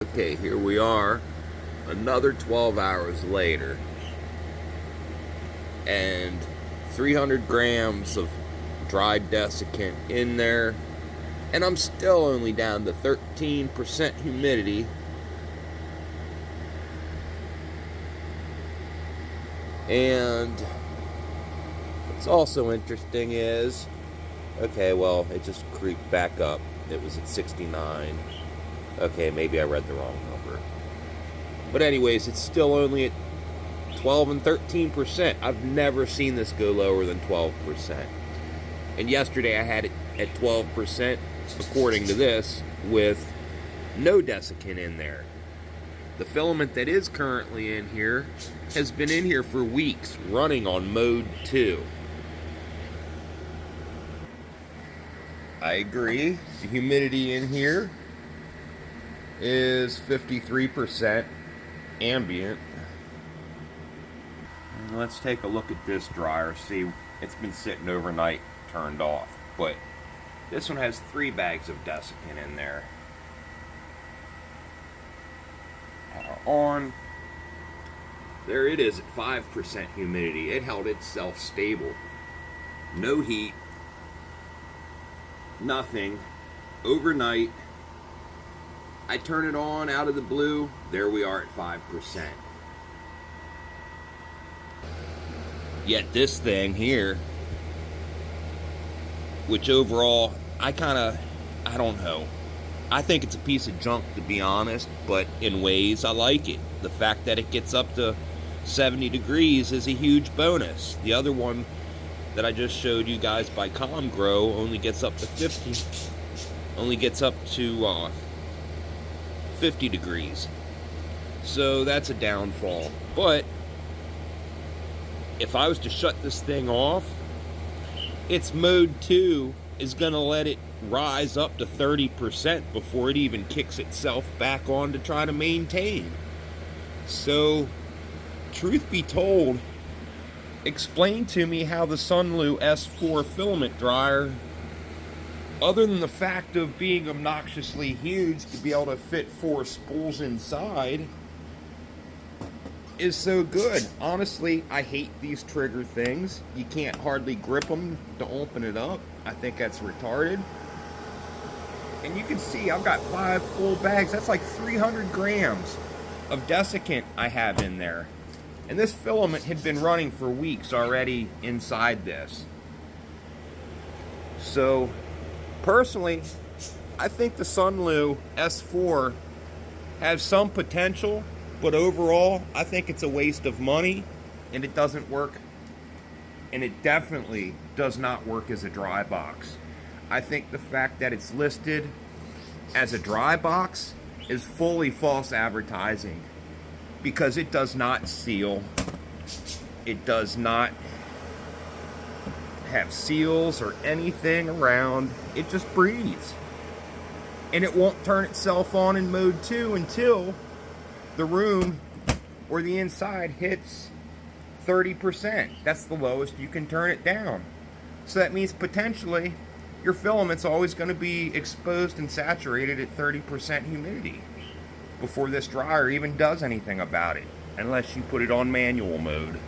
Okay, here we are, another 12 hours later, and 300 grams of dried desiccant in there, and I'm still only down to 13% humidity. And what's also interesting is, okay, well, it just creeped back up. It was at 69. Okay, maybe I read the wrong number. But anyways, it's still only at 12 and 13%. I've never seen this go lower than 12%. And yesterday I had it at 12%, according to this, with no desiccant in there. The filament that is currently in here has been in here for weeks, running on mode 2. I agree. The humidity in here is 53% ambient. And let's take a look at this dryer. See, it's been sitting overnight, turned off. But this one has 3 bags of desiccant in there. Power on. There it is at 5% humidity. It held itself stable. No heat. Nothing. Overnight. I turn it on out of the blue. There we are at 5%. Yet this thing here, which overall, I don't know. I think it's a piece of junk, to be honest, but in ways I like it. The fact that it gets up to 70 degrees is a huge bonus. The other one that I just showed you guys by ComGrow only gets up to 50 degrees. So that's a downfall. But if I was to shut this thing off, its mode 2 is going to let it rise up to 30% before it even kicks itself back on to try to maintain. So, truth be told, explain to me how the Sunlu S4 filament dryer, other than the fact of being obnoxiously huge to be able to fit 4 spools inside, is so good. Honestly, I hate these trigger things. You can't hardly grip them to open it up. I think that's retarded. And you can see I've got 5 full bags. That's like 300 grams of desiccant I have in there. And this filament had been running for weeks already inside this. So, personally, I think the Sunlu S4 has some potential, but overall, I think it's a waste of money, and it doesn't work, and it definitely does not work as a dry box. I think the fact that it's listed as a dry box is fully false advertising, because it does not seal. It does not have seals or anything around. It just breathes. And it won't turn itself on in mode 2 until the room or the inside hits 30%. That's the lowest you can turn it down. So that means potentially your filament's always going to be exposed and saturated at 30% humidity before this dryer even does anything about it, unless you put it on manual mode.